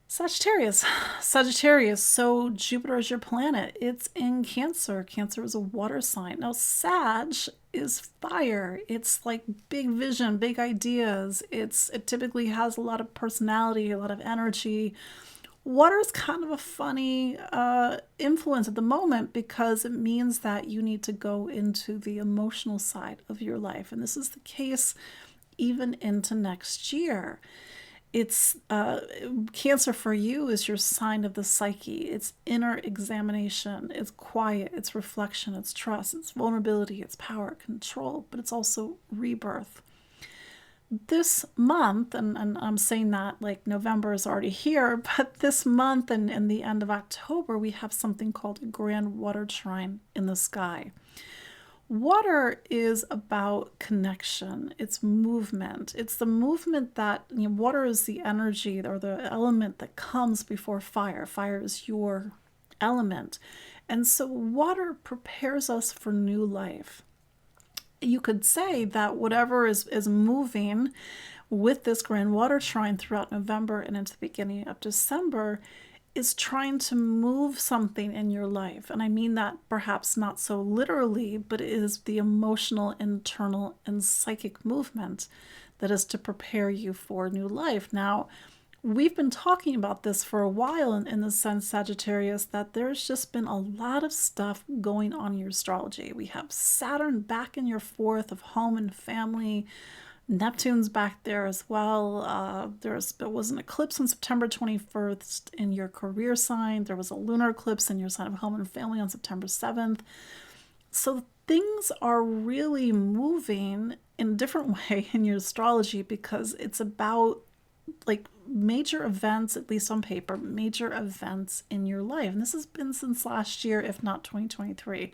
[SPEAKER 1] Sagittarius, so Jupiter is your planet. It's in Cancer. Cancer is a water sign. Now, Sag is fire. It's like big vision, big ideas. It typically has a lot of personality, a lot of energy. Water is kind of a funny influence at the moment, because it means that you need to go into the emotional side of your life. And this is the case even into next year. It's Cancer for you is your sign of the psyche. It's inner examination. It's quiet. It's reflection. It's trust. It's vulnerability. It's power, control. But it's also rebirth. This month, and I'm saying that like November is already here, but this month and the end of October, we have something called a Grand Water Trine in the sky. Water is about connection. It's movement. It's the movement that, water is the energy or the element that comes before fire. Fire is your element. And so water prepares us for new life. You could say that whatever is moving with this Grand Water Trine throughout November and into the beginning of December is trying to move something in your life. And I mean that perhaps not so literally, but it is the emotional, internal, and psychic movement that is to prepare you for new life. Now, we've been talking about this for a while in the sense, Sagittarius, that there's just been a lot of stuff going on in your astrology. We have Saturn back in your fourth of home and family. Neptune's back there as well. There was an eclipse on September 21st in your career sign. There was a lunar eclipse in your sign of home and family on September 7th. So things are really moving in a different way in your astrology because it's about like major events, at least on paper, major events in your life. And this has been since last year, if not 2023.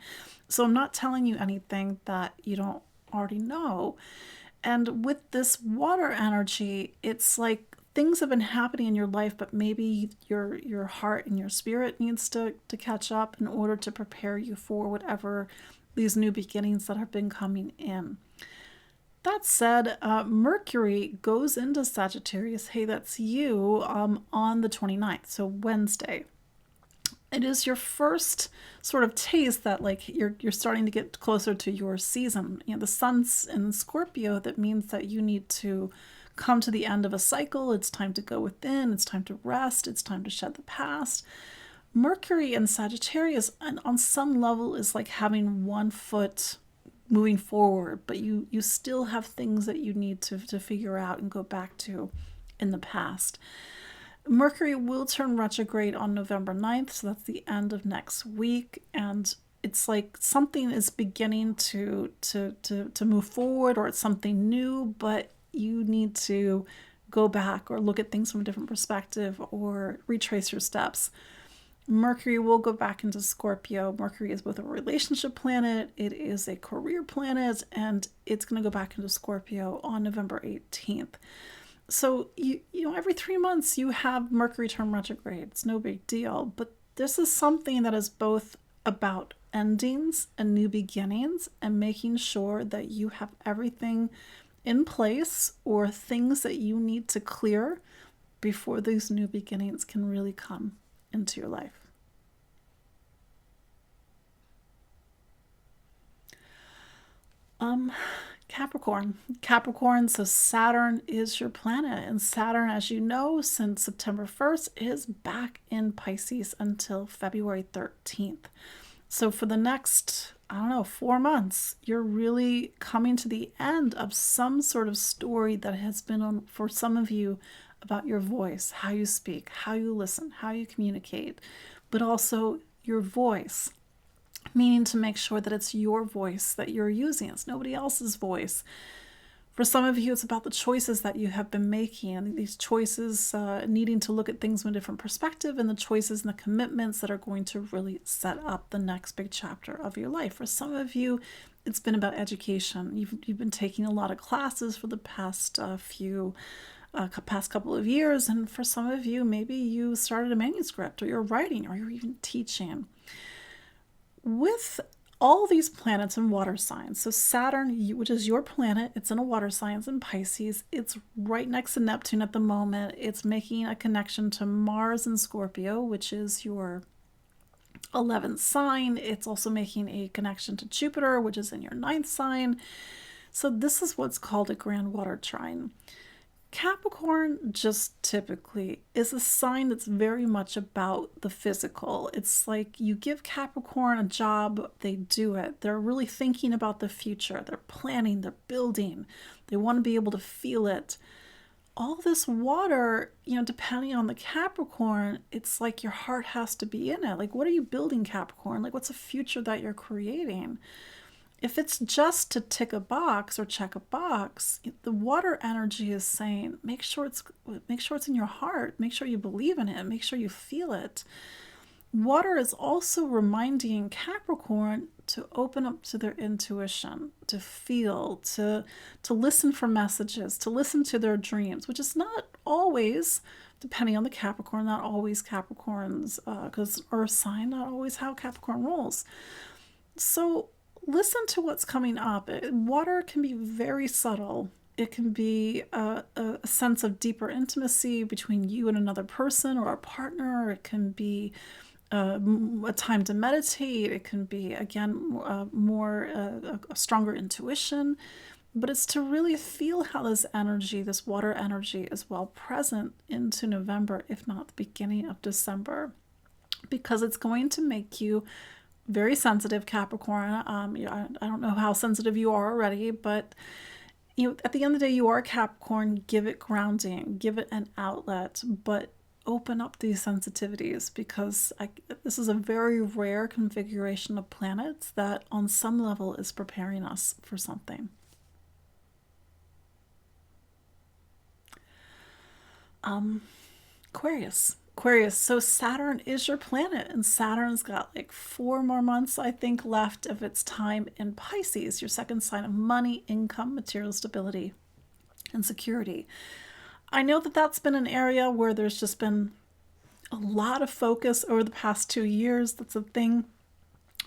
[SPEAKER 1] So I'm not telling you anything that you don't already know. And with this water energy, it's like things have been happening in your life, but maybe your heart and your spirit needs to catch up in order to prepare you for whatever these new beginnings that have been coming in. That said, Mercury goes into Sagittarius, hey, that's you, on the 29th, so Wednesday. It is your first sort of taste that like you're starting to get closer to your season. You know, the sun's in Scorpio. That means that you need to come to the end of a cycle. It's time to go within. It's time to rest. It's time to shed the past. Mercury in Sagittarius, and on some level, is like having one foot moving forward, but you still have things that you need to figure out and go back to in the past. Mercury will turn retrograde on November 9th, so that's the end of next week, and it's like something is beginning to move forward, or it's something new, but you need to go back or look at things from a different perspective or retrace your steps. Mercury will go back into Scorpio. Mercury is both a relationship planet, it is a career planet, and it's going to go back into Scorpio on November 18th. So, you know, every 3 months you have Mercury turn retrograde. It's no big deal. But this is something that is both about endings and new beginnings and making sure that you have everything in place or things that you need to clear before these new beginnings can really come into your life. Capricorn, so Saturn is your planet, and Saturn, as you know, since September 1st is back in Pisces until February 13th. So for the next, 4 months, you're really coming to the end of some sort of story that has been on for some of you about your voice, how you speak, how you listen, how you communicate, but also your voice, meaning to make sure that it's your voice that you're using. It's nobody else's voice. For some of you, it's about the choices that you have been making, and these choices needing to look at things from a different perspective, and the choices and the commitments that are going to really set up the next big chapter of your life. For some of you, it's been about education. You've been taking a lot of classes for the past past couple of years, and for some of you, maybe you started a manuscript, or you're writing, or you're even teaching. With all these planets in water signs, so Saturn, which is your planet, it's in a water sign in Pisces. It's right next to Neptune at the moment. It's making a connection to Mars in Scorpio, which is your 11th sign. It's also making a connection to Jupiter, which is in your 9th sign. So this is what's called a Grand Water Trine. Capricorn just typically is a sign that's very much about the physical. It's like you give Capricorn a job, they do it. They're really thinking about the future. They're planning, they're building. They want to be able to feel it. All this water, depending on the Capricorn, it's like your heart has to be in it. Like, what are you building, Capricorn? Like, what's a future that you're creating? If it's just to tick a box or check a box, the water energy is saying, make sure it's in your heart. Make sure you believe in it. Make sure you feel it. Water is also reminding Capricorn to open up to their intuition, to feel, to listen for messages, to listen to their dreams, which is not always, depending on the Capricorn, not always Capricorn's, because Earth sign, not always how Capricorn rolls. So listen to what's coming up. Water can be very subtle. It can be a sense of deeper intimacy between you and another person or a partner. It can be a time to meditate. It can be, again, a stronger intuition. but it's to really feel how this energy, this water energy, is well present into November, if not the beginning of December, because it's going to make you very sensitive, Capricorn. I don't know how sensitive you are already, but at the end of the day, you are Capricorn. Give it grounding, give it an outlet, but open up these sensitivities, because this is a very rare configuration of planets that on some level is preparing us for something. Aquarius. So Saturn is your planet, and Saturn's got like 4 more months, I think, left of its time in Pisces, your second sign of money, income, material stability, and security. I know that that's been an area where there's just been a lot of focus over the past 2 years. That's a thing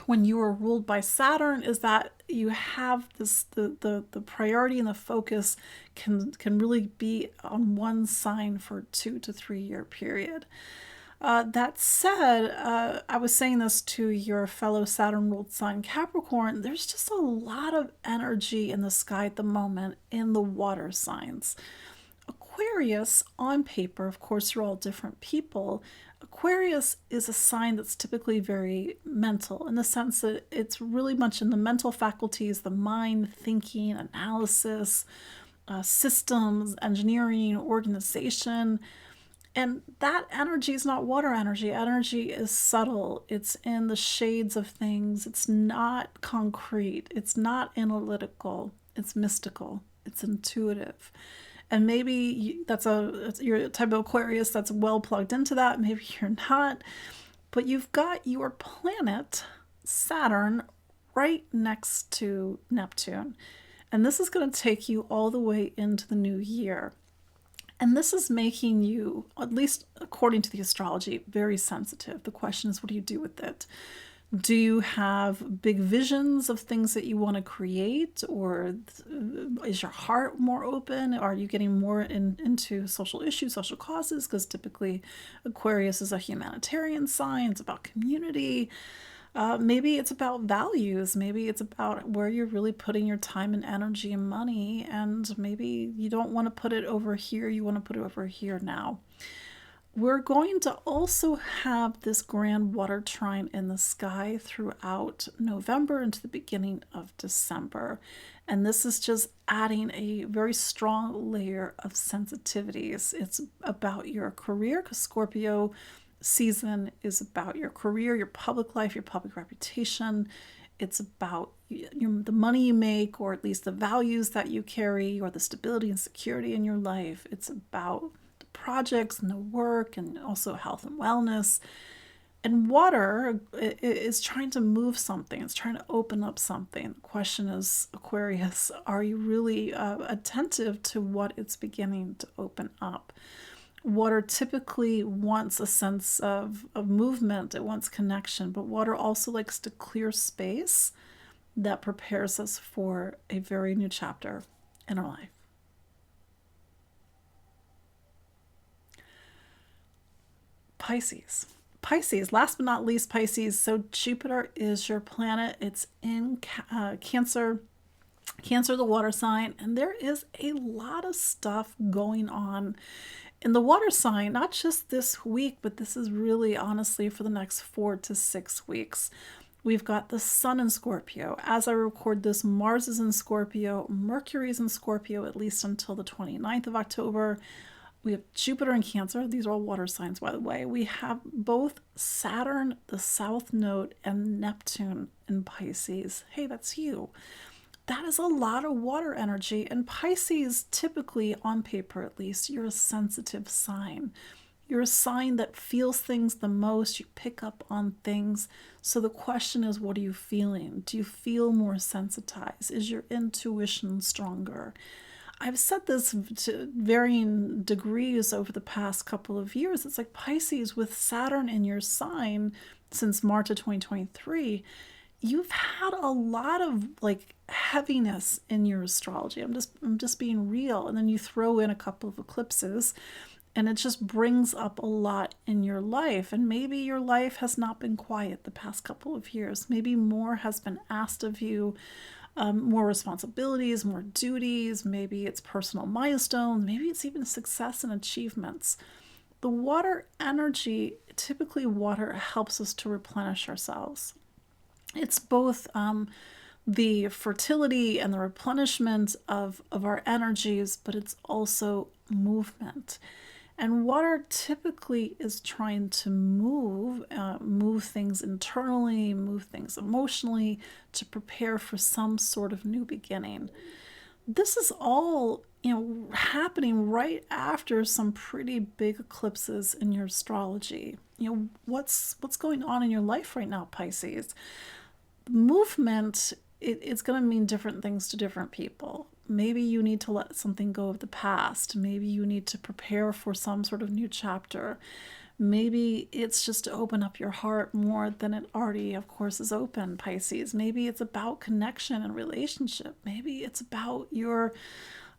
[SPEAKER 1] when you are ruled by Saturn, is that you have this, the priority and the focus can really be on one sign for a 2 to 3 year period. That said, I was saying this to your fellow Saturn ruled sign Capricorn, there's just a lot of energy in the sky at the moment in the water signs. Aquarius, on paper, of course, you're all different people. Aquarius is a sign that's typically very mental, in the sense that it's really much in the mental faculties, the mind, thinking, analysis, systems, engineering, organization. And that energy is not water energy. Energy is subtle. It's in the shades of things. It's not concrete. It's not analytical. It's mystical. It's intuitive. And maybe you're a type of Aquarius that's well plugged into that. Maybe you're not. But you've got your planet, Saturn, right next to Neptune. And this is going to take you all the way into the new year. And this is making you, at least according to the astrology, very sensitive. The question is, what do you do with it? Do you have big visions of things that you want to create, or is your heart more open? Are you getting more into social issues, social causes? Because typically Aquarius is a humanitarian sign. It's about community. Maybe it's about values. Maybe it's about where you're really putting your time and energy and money, and maybe you don't want to put it over here. You want to put it over here now. We're going to also have this Grand Water Trine in the sky throughout November into the beginning of December. And this is just adding a very strong layer of sensitivities. It's about your career, because Scorpio season is about your career, your public life, your public reputation. It's about the money you make, or at least the values that you carry, or the stability and security in your life. It's about projects and the work, and also health and wellness. And water is trying to move something. It's trying to open up something. The question is, Aquarius, are you really attentive to what it's beginning to open up? Water typically wants a sense of movement. It wants connection. But water also likes to clear space that prepares us for a very new chapter in our life. Pisces, last but not least, Pisces. So Jupiter is your planet. It's in Cancer, the water sign, and there is a lot of stuff going on in the water sign, not just this week, but this is really honestly for the next 4 to 6 weeks. We've got the sun in Scorpio. As I record this, Mars is in Scorpio, Mercury is in Scorpio, at least until the 29th of October. We have Jupiter in Cancer. These are all water signs, by the way. We have both Saturn, the South Node, and Neptune in Pisces. Hey, that's you. That is a lot of water energy. And Pisces, typically, on paper at least, you're a sensitive sign. You're a sign that feels things the most. You pick up on things. So the question is, what are you feeling? Do you feel more sensitized? Is your intuition stronger? I've said this to varying degrees over the past couple of years. It's like Pisces, with Saturn in your sign since March of 2023, you've had a lot of like heaviness in your astrology. I'm just being real. And then you throw in a couple of eclipses, and it just brings up a lot in your life. And maybe your life has not been quiet the past couple of years. Maybe more has been asked of you. more responsibilities, more duties. Maybe it's personal milestones. Maybe it's even success and achievements. The water energy, typically water helps us to replenish ourselves. It's both the fertility and the replenishment of our energies, but it's also movement. And water typically is trying to move things internally, move things emotionally, to prepare for some sort of new beginning. This is all, happening right after some pretty big eclipses in your astrology. What's going on in your life right now, Pisces? Movement, it's going to mean different things to different people. Maybe you need to let something go of the past. Maybe you need to prepare for some sort of new chapter. Maybe it's just to open up your heart more than it already, of course, is open, Pisces. Maybe it's about connection and relationship. Maybe it's about your,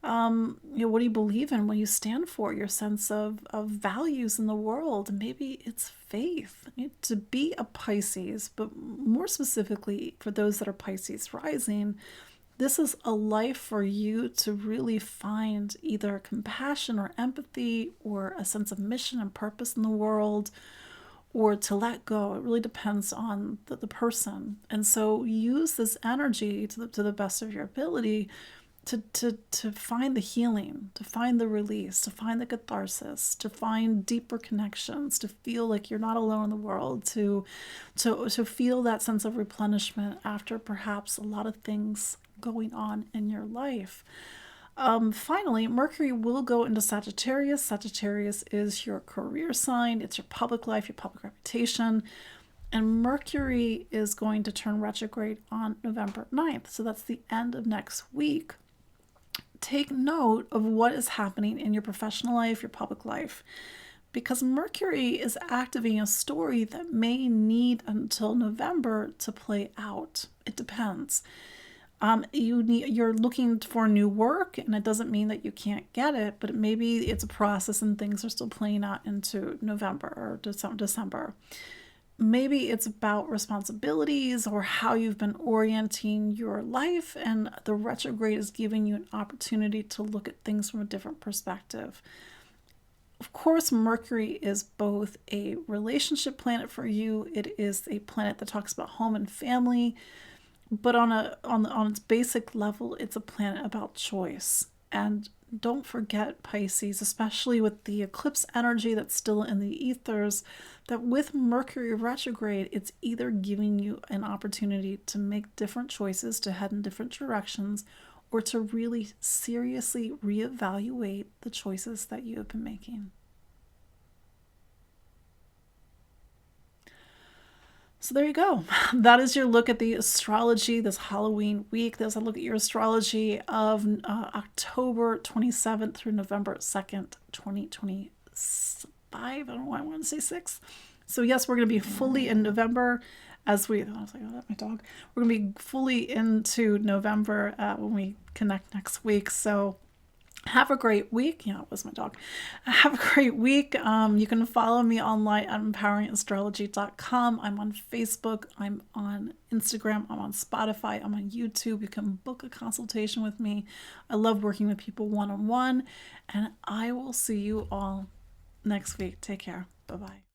[SPEAKER 1] what do you believe in, what you stand for, your sense of values in the world. Maybe it's faith. To be a Pisces, but more specifically for those that are Pisces rising, this is a life for you to really find either compassion or empathy or a sense of mission and purpose in the world, or to let go. It really depends on the person. And so use this energy to the best of your ability to find the healing, to find the release, to find the catharsis, to find deeper connections, to feel like you're not alone in the world, to feel that sense of replenishment after perhaps a lot of things going on in your life. Finally, Mercury will go into Sagittarius. Sagittarius is your career sign. It's your public life, your public reputation. And Mercury is going to turn retrograde on November 9th. So that's the end of next week. Take note of what is happening in your professional life, your public life, because Mercury is activating a story that may need until November to play out. It depends. You're looking for new work, and it doesn't mean that you can't get it, but maybe it's a process and things are still playing out into November or December. Maybe it's about responsibilities or how you've been orienting your life, and the retrograde is giving you an opportunity to look at things from a different perspective. Of course, Mercury is both a relationship planet for you. It is a planet that talks about home and family, but on its basic level, it's a planet about choice. And don't forget, Pisces, especially with the eclipse energy that's still in the ethers, that with Mercury retrograde, it's either giving you an opportunity to make different choices, to head in different directions, or to really seriously reevaluate the choices that you have been making. So there you go. That is your look at the astrology this Halloween week. There's a look at your astrology of October 27th through November 2nd, 2025. I don't know why I want to say 6. So yes, we're going to be fully in November I was like, oh, that's my dog. We're going to be fully into November when we connect next week. So have a great week. Yeah, it was my dog. Have a great week. You can follow me online at empoweringastrology.com. I'm on Facebook. I'm on Instagram. I'm on Spotify. I'm on YouTube. You can book a consultation with me. I love working with people one-on-one. And I will see you all next week. Take care. Bye-bye.